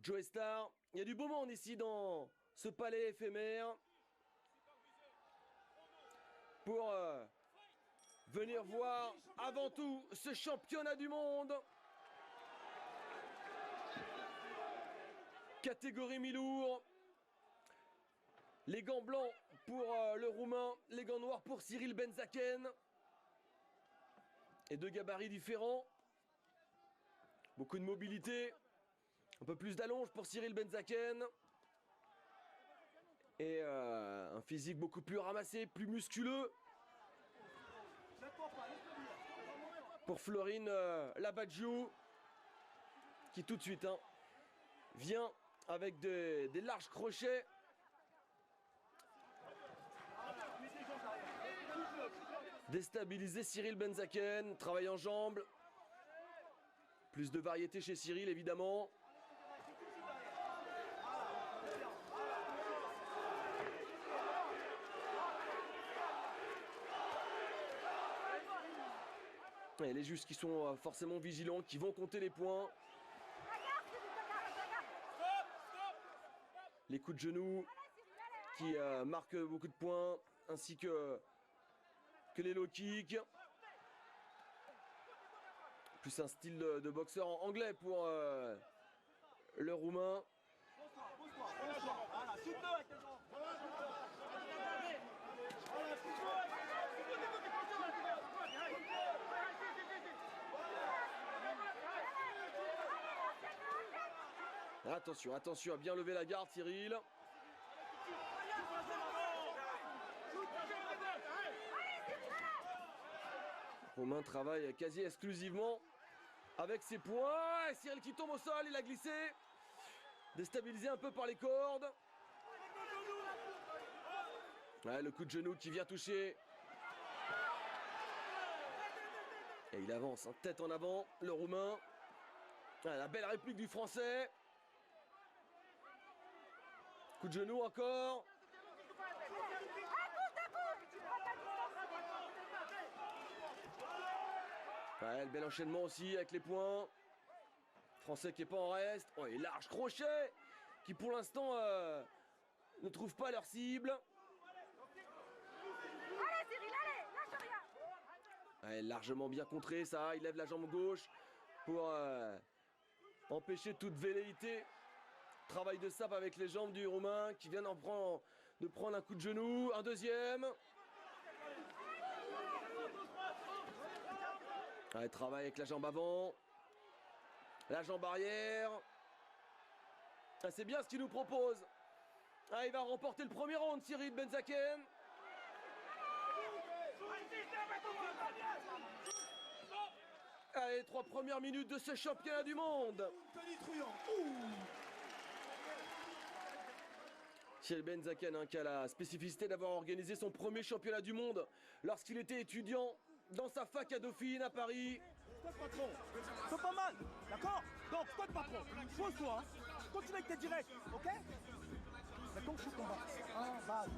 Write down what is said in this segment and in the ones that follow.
Joe Star. Il y a du beau monde ici dans ce palais éphémère pour venir voir avant tout ce championnat du monde. Catégorie mi-lourd. Les gants blancs pour le Roumain, les gants noirs pour Cyril Benzaken. Et deux gabarits différents. Beaucoup de mobilité. Un peu plus d'allonge pour Cyril Benzaken. Et un physique beaucoup plus ramassé, plus musculeux. Pour Florine Labadjou, qui tout de suite vient avec des larges crochets. Déstabiliser Cyril Benzaken, travail en jambes. Plus de variété chez Cyril, évidemment. Et les juges qui sont forcément vigilants, qui vont compter les points. Les coups de genoux qui marquent beaucoup de points, ainsi que les low kicks. Plus un style de boxeur en anglais pour le Roumain. Attention, attention à bien lever la garde, Cyril. Romain travaille quasi exclusivement avec ses poings. Et Cyril qui tombe au sol, il a glissé. Déstabilisé un peu par les cordes. Ouais, le coup de genou qui vient toucher. Et il avance, tête en avant, le Roumain. Ouais, la belle réplique du Français. Coup de genou encore. Ouais, le bel enchaînement aussi avec les points. Français qui est pas en reste. Oh, et large crochet qui pour l'instant ne trouve pas leur cible. Allez Cyril, allez, lâche rien. Ouais, largement bien contré ça. Il lève la jambe gauche pour empêcher toute velléité. Travail de sape avec les jambes du Roumain qui vient de prendre un coup de genou. Un deuxième. Ouais, travail avec la jambe avant. La jambe arrière. Ah, c'est bien ce qu'il nous propose. Ah, il va remporter le premier round, Cyril Benzaken. Allez, 3 premières minutes de ce championnat du monde. Cyril Benzaken qui a la spécificité d'avoir organisé son premier championnat du monde lorsqu'il était étudiant dans sa fac à Dauphine à Paris. Squat patron, c'est pas mal, d'accord? Donc squat patron, pose-toi, continue avec tes directs, ok? Maintenant je combat. Un base.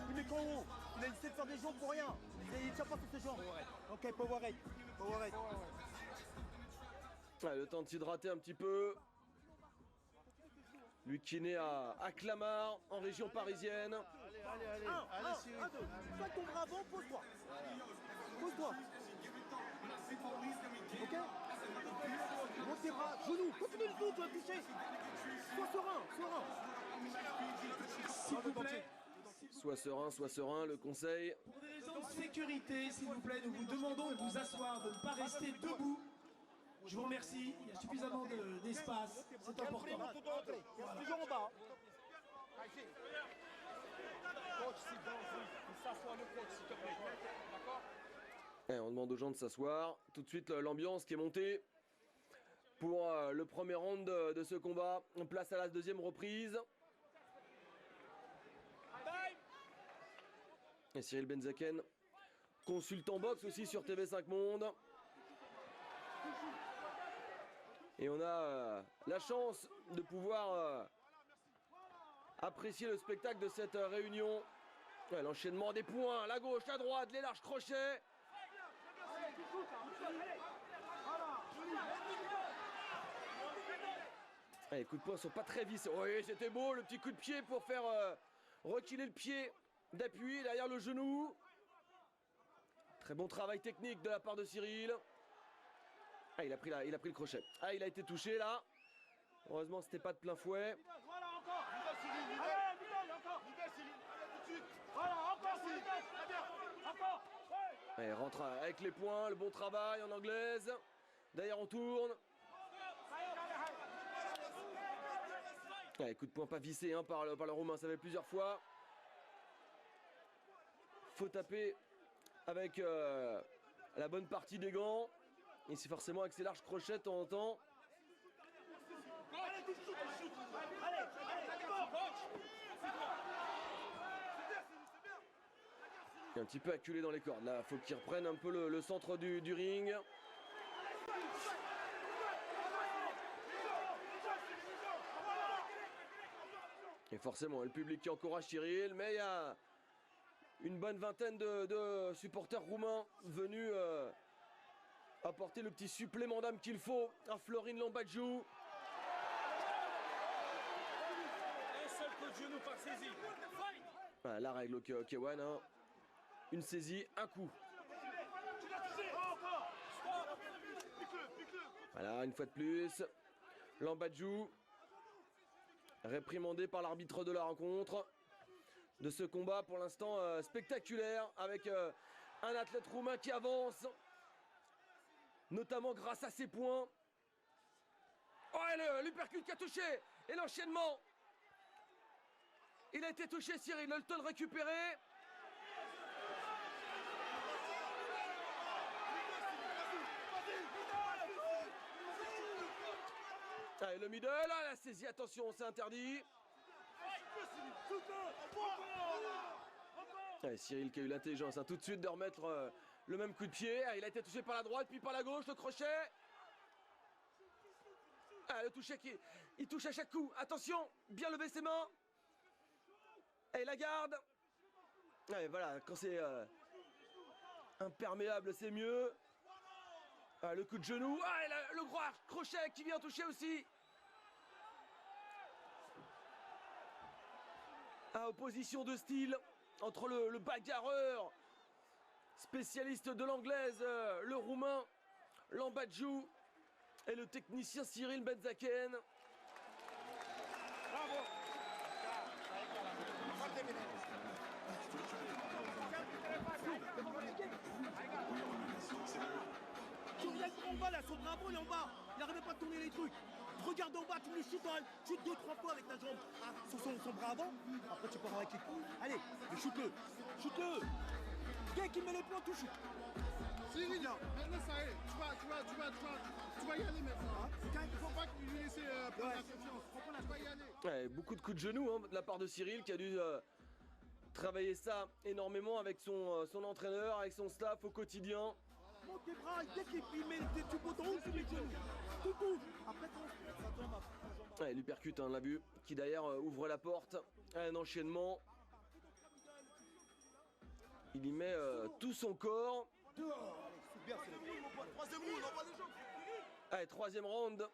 Il met qu'en haut, il a essayé de faire des jambes pour rien. Il tient pas sur ses jambes. Ok, power rate. Ouais, le temps de s'hydrater un petit peu. Lui qui est né à Clamart, en région parisienne. Allez, Cyril. Fais ton bras avant, pose-toi. Pose-toi. Ok? Monte tes bras, genoux, continue le dos, tu vas toucher. Sois serein. S'il vous plaît. Sois serein, le conseil. Pour des raisons de sécurité, s'il vous plaît, nous vous demandons de vous asseoir, de ne pas rester debout. Je vous remercie, il y a suffisamment d'espace, c'est important. Voilà. Toujours en bas. Et on demande aux gens de s'asseoir. Tout de suite, l'ambiance qui est montée pour le premier round de ce combat. On place à la deuxième reprise. Et Cyril Benzaken, consultant boxe aussi sur TV5 Monde. Et on a la chance de pouvoir apprécier le spectacle de cette réunion. Ouais, l'enchaînement des points, la gauche, la droite, les larges crochets. Les coups de poing sont pas très vissés. Oui, c'était beau, le petit coup de pied pour faire reculer le pied d'appui derrière le genou. Très bon travail technique de la part de Cyril. Ah, il a pris le crochet. Ah, il a été touché là. Heureusement, c'était pas de plein fouet. Voilà, encore. Allez, Miguel, encore. Voilà, encore, encore. Il rentre avec les points, le bon travail en anglaise. D'ailleurs, on tourne. Coup de poing pas vissé hein, par le Roumain, ça fait plusieurs fois. Faut taper avec la bonne partie des gants. Et c'est forcément avec ses larges crochets de temps en temps. Il est un petit peu acculé dans les cordes. Là, faut qu'il reprenne un peu le centre du ring. Et forcément, le public qui encourage Cyril, mais il y a une bonne vingtaine de supporters roumains venus apporter le petit supplément d'âme qu'il faut à Florin Lambadjiu. Un seul coup de genou par saisie. Voilà, la règle au K1, hein. Une saisie, un coup. Voilà, une fois de plus, Lambadjiu réprimandé par l'arbitre de la rencontre. De ce combat pour l'instant spectaculaire avec un athlète roumain qui avance, notamment grâce à ses points. Oh, et l'uppercut qui a touché et l'enchaînement. Il a été touché, Cyril, il a le temps de récupérer. Allez, le middle, là, la saisie, attention, c'est interdit. Allez, Cyril qui a eu l'intelligence tout de suite de remettre le même coup de pied. Il a été touché par la droite, puis par la gauche, le crochet. Le toucher il touche à chaque coup. Attention, bien lever ses mains. Et la garde. Allez, voilà, quand c'est imperméable, c'est mieux. Le coup de genou. Et le gros crochet qui vient toucher aussi. Opposition de style entre le bagarreur, spécialiste de l'anglaise, le roumain Lambadjiu, et le technicien Cyril Benzaken. Bravo. Tu regardes en bas là, son bravo il est en bas. Il n'arrivait pas de tourner les trucs. Regarde en bas, tu le chutes, chute 2-3 fois avec ta jambe. Sur son bras avant. Après tu pars avec les coups. Allez, chute-le. Chute-le. Dès qu'il met les points, tu chutes. Cyril, maintenant ça y est, tu vas y aller maintenant. Il ne faut pas lui laisser prendre la confiance. Tu vas y aller. Beaucoup de coups de genoux de la part de Cyril qui a dû travailler ça énormément avec son entraîneur, avec son staff au quotidien. Monte tes bras, dès qu'il met tu bouton, tu mets les genoux. Tout bouge. Après ça tombe à l'uppercut, on l'a vu, qui d'ailleurs ouvre la porte à un enchaînement. Il y met tout son corps. Allez, troisième round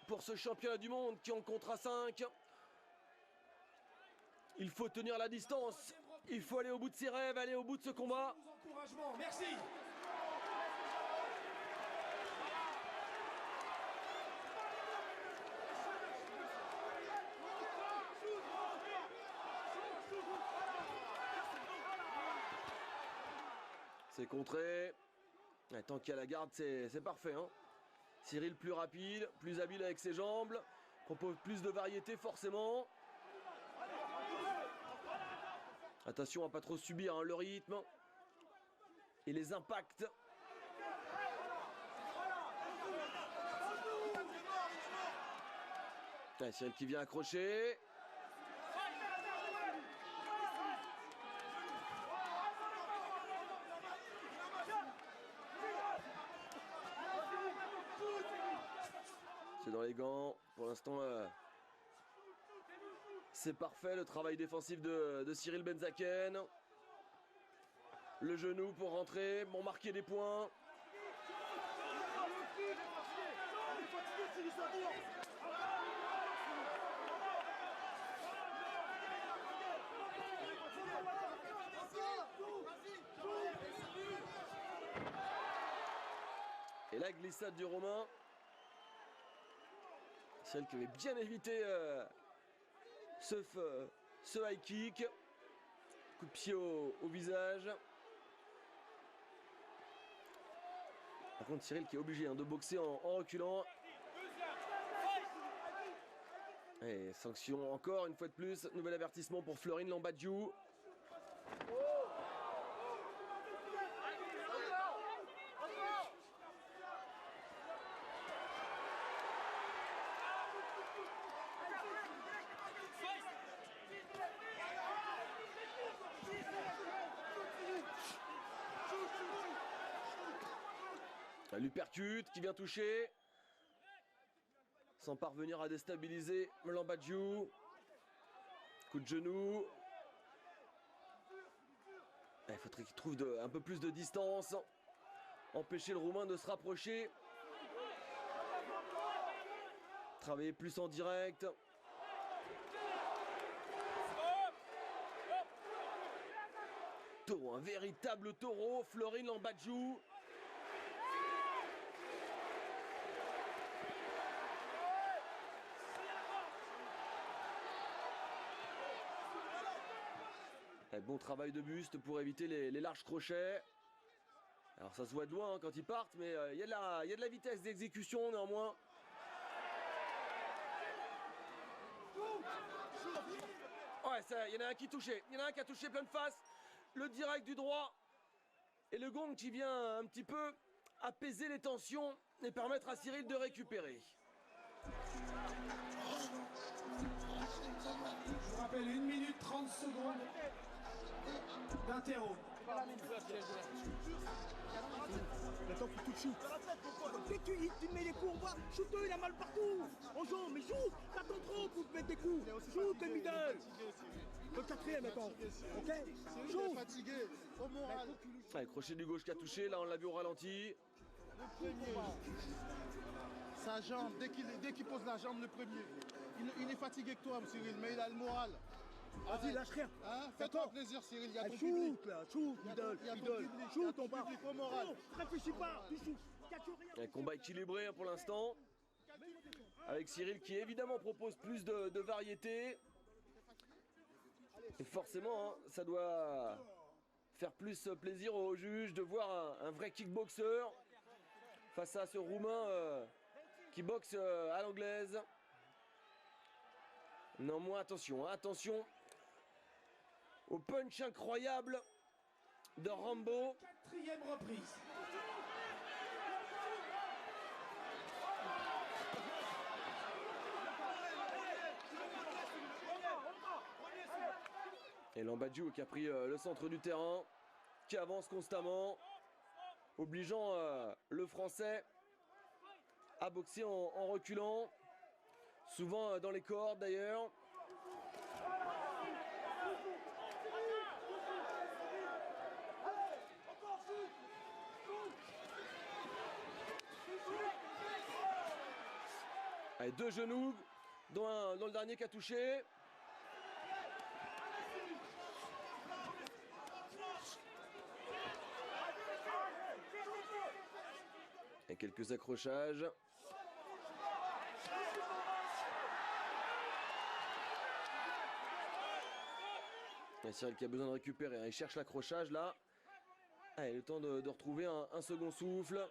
pour ce championnat du monde qui en comptera 5. Il faut tenir la distance. Il faut aller au bout de ses rêves, aller au bout de ce combat. Merci. C'est contré. Tant qu'il y a la garde, c'est parfait. Cyril plus rapide, plus habile avec ses jambes. Propose plus de variété forcément. Attention à pas trop subir le rythme et les impacts. Cyril qui vient accrocher. C'est dans les gants. Pour l'instant, c'est parfait. Le travail défensif de Cyril Benzaken. Le genou pour rentrer, pour marquer des points. Et la glissade du Romain. Cyril qui avait bien évité ce high kick. Coup de pied au visage. Par contre, Cyril qui est obligé de boxer en reculant. Et sanction encore une fois de plus. Nouvel avertissement pour Florine Lambadjiou. L'uppercut qui vient toucher. Sans parvenir à déstabiliser Lambadjiou. Coup de genou. Il faudrait qu'il trouve un peu plus de distance. Empêcher le Roumain de se rapprocher. Travailler plus en direct. Taureau, un véritable taureau. Florine Lambadjiou. Bon travail de buste pour éviter les larges crochets. Alors ça se voit de loin quand ils partent, mais il y a de la vitesse d'exécution néanmoins. Ouais, il y en a un qui touchait. Il y en a un qui a touché plein de face. Le direct du droit. Et le gong qui vient un petit peu apaiser les tensions et permettre à Cyril de récupérer. Je vous rappelle 1 minute 30 secondes d'interro. Maintenant, faut tout de shoot. Dès que tu mets les coups, on voit, shoot-eux, il a mal partout. En jambe, mais shoot, t'attends trop pour te mettre des coups. Shoot le middle. Le quatrième, maintenant. Ok? Il est fatigué, au moral. Allez, crochet du gauche qui a touché, là on l'a vu au ralenti. Le premier. Sa jambe, dès qu'il pose la jambe, le premier. Il est fatigué que toi, Cyril, mais il a le moral. Vas-y, lâche rien. Hein? Fais-toi plaisir, Cyril, il y a ton public. Shoot, là, shoot, middle, middle. Shoot, on part. Au moral. Non, réfléchis pas, tu shoot. Un combat équilibré pour l'instant. Avec Cyril qui évidemment propose plus de variété. Et forcément, hein, ça doit faire plus plaisir aux juges de voir un vrai kickboxer face à ce Roumain qui boxe à l'anglaise. Néanmoins, attention, attention au punch incroyable de Rambo. 4e reprise. Et Lambadjiou qui a pris le centre du terrain, qui avance constamment, obligeant le Français à boxer en reculant, souvent dans les cordes d'ailleurs. Allez, 2 genoux, dont le dernier qui a touché. Et quelques accrochages. Et Cyril qui a besoin de récupérer. Il cherche l'accrochage là. Allez, le temps de retrouver un second souffle.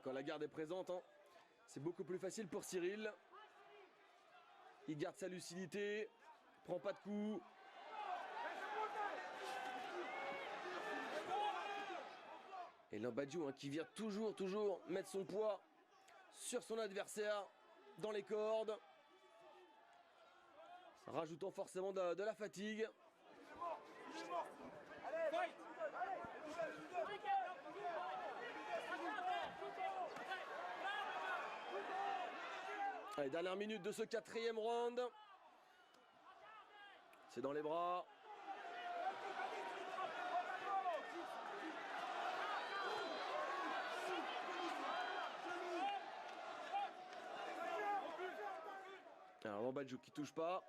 Quand la garde est présente, hein, c'est beaucoup plus facile pour Cyril. Il garde sa lucidité, prend pas de coups. Et Lambadjiou qui vient toujours mettre son poids sur son adversaire dans les cordes, rajoutant forcément de la fatigue. Allez, dernière minute de ce 4e round. C'est dans les bras. Alors Lambadjou qui touche pas,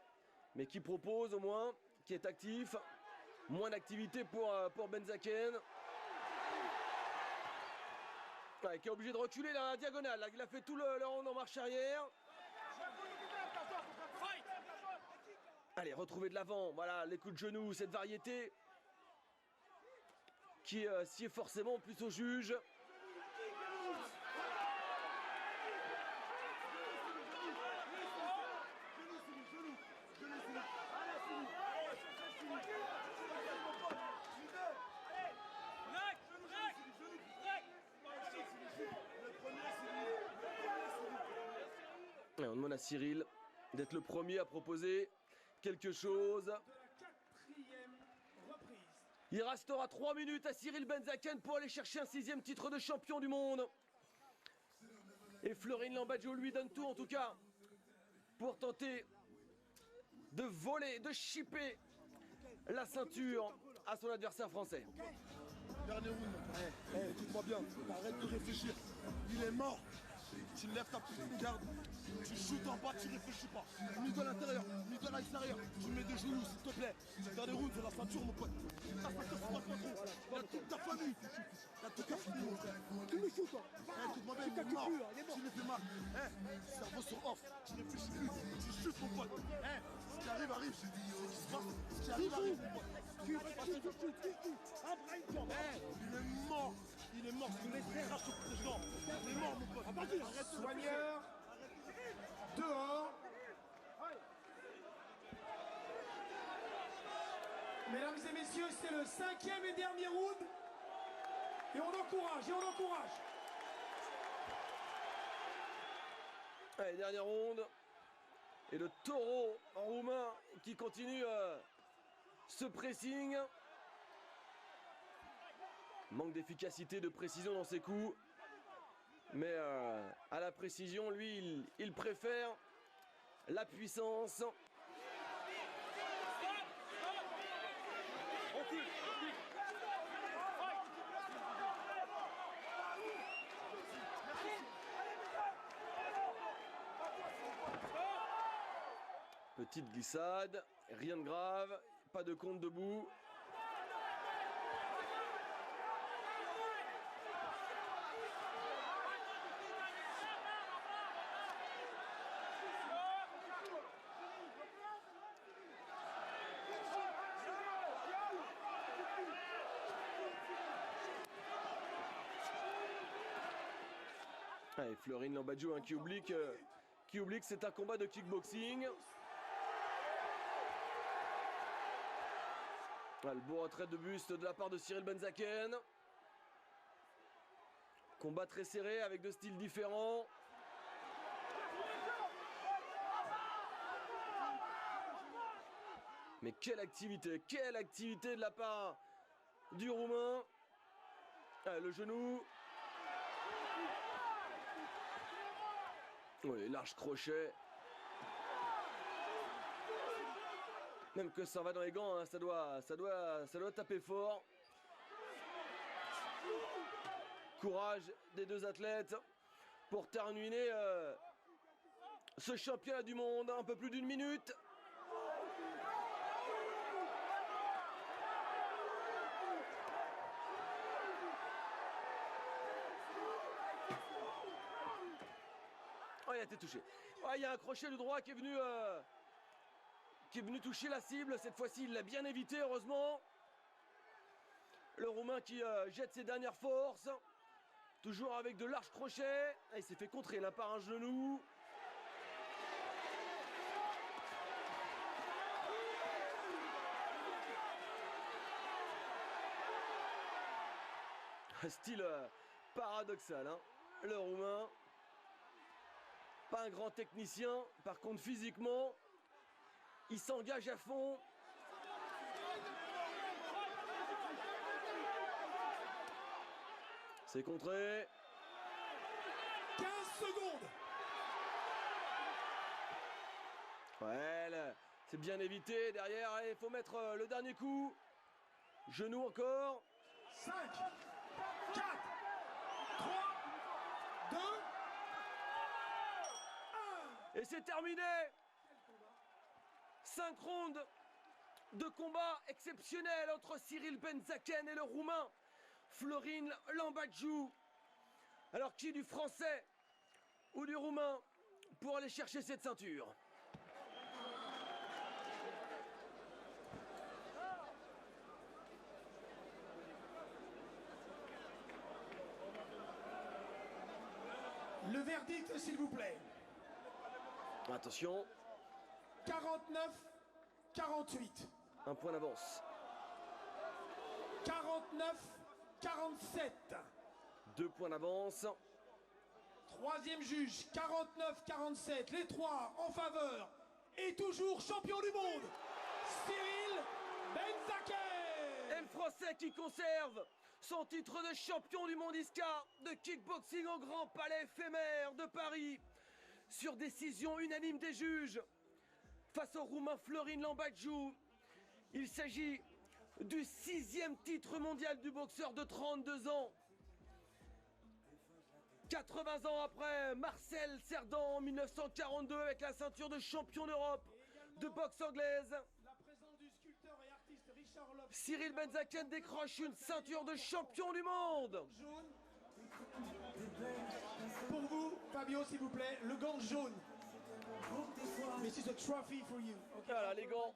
mais qui propose au moins, qui est actif. Moins d'activité pour Benzaken. Ouais, qui est obligé de reculer la diagonale. Là, il a fait tout le round en marche arrière. Allez, retrouver de l'avant. Voilà, les coups de genoux, cette variété qui sied forcément plus au juge. Et on demande à Cyril d'être le premier à proposer quelque chose. Il restera 3 minutes à Cyril Benzaken pour aller chercher un 6e titre de champion du monde. Et Florine Lambadjou lui donne tout en tout cas pour tenter de voler, de chipper la ceinture à son adversaire français. Dernier round. Écoute-moi bien, arrête de réfléchir. Il est mort. Tu lèves ta petite garde, tu shootes en bas, tu réfléchis pas. Mise à l'intérieur, mise à l'extérieur, tu mets des genoux s'il te plaît. Dans les rounds, c'est la ceinture mon pote. La ceinture, c'est pas trop. Il y a toute ta famille. Il y a toute ta famille mon frère. Tu me shootes. Écoute-moi bien, il est mort. Tu me fais mal. Cerveau sur off, tu réfléchis plus. Tu shootes mon pote. Ce qui arrive, arrive. Ce qui se passe, ce qui arrive, arrive mon pote. Tu shootes. Il est mort. Il est mort, c'est une crache sur tes jambes. Il est mort, mon pote. Arrête, soigneur. Dehors. Mesdames et messieurs, c'est le 5e et dernier round. Et on encourage, Allez, dernière ronde. Et le taureau en roumain qui continue ce pressing. Manque d'efficacité, de précision dans ses coups. Mais à la précision, lui, il préfère la puissance. Petite glissade, rien de grave, pas de compte debout. Allez, Florine Lambadjou qui oublie que c'est un combat de kickboxing. Le beau retrait de buste de la part de Cyril Benzaken. Combat très serré avec deux styles différents. Mais quelle activité de la part du Roumain. Le genou. Oui, large crochet. Même que ça va dans les gants, hein, ça doit taper fort. Courage des deux athlètes pour terminer ce championnat du monde. Un peu plus d'1 minute. Oh, il a été touché. Oh, il y a un crochet de droit qui est venu toucher la cible. Cette fois-ci, il l'a bien évité, heureusement. Le Roumain qui jette ses dernières forces. Toujours avec de larges crochets. Ah, il s'est fait contrer là par un genou. Un style paradoxal, hein. Le Roumain. Pas un grand technicien. Par contre, physiquement, il s'engage à fond. C'est contré. 15 secondes. Ouais, C'est bien évité. Derrière, il faut mettre le dernier coup. Genou encore. 5, 4, 3, 2, 1. Et c'est terminé. 5 rounds de combat exceptionnel entre Cyril Benzaken et le Roumain Florin Lambadjiu. Alors qui du Français ou du Roumain pour aller chercher cette ceinture? Le verdict, s'il vous plaît. Attention. 49-48. Un point d'avance. 49-47. 2 points d'avance. Troisième juge, 49-47. Les trois en faveur. Et toujours champion du monde, Cyril Benzaken. Et le Français qui conserve son titre de champion du monde ISCA de kickboxing au Grand Palais éphémère de Paris. Sur décision unanime des juges. Face au Roumain Florin Lambadjiu. Il s'agit du 6e titre mondial du boxeur de 32 ans. 80 ans après Marcel Cerdan en 1942 avec la ceinture de champion d'Europe de boxe anglaise. La présence du sculpteur et artiste Richard Lopez. Cyril Benzaken décroche une ceinture de champion du monde. Jaune. Pour vous, Fabio, s'il vous plaît, le gant jaune. This is a trophy for you. Okay. Voilà les gants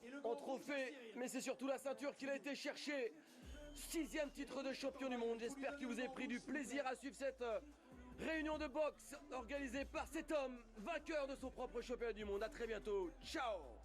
Et le gant en rouge de trophée, Cyril. mais c'est surtout la ceinture qu'il a été chercher. 6e titre de champion du monde. J'espère que vous avez pris du plaisir à suivre cette réunion de boxe organisée par cet homme, vainqueur de son propre championnat du monde. À très bientôt. Ciao.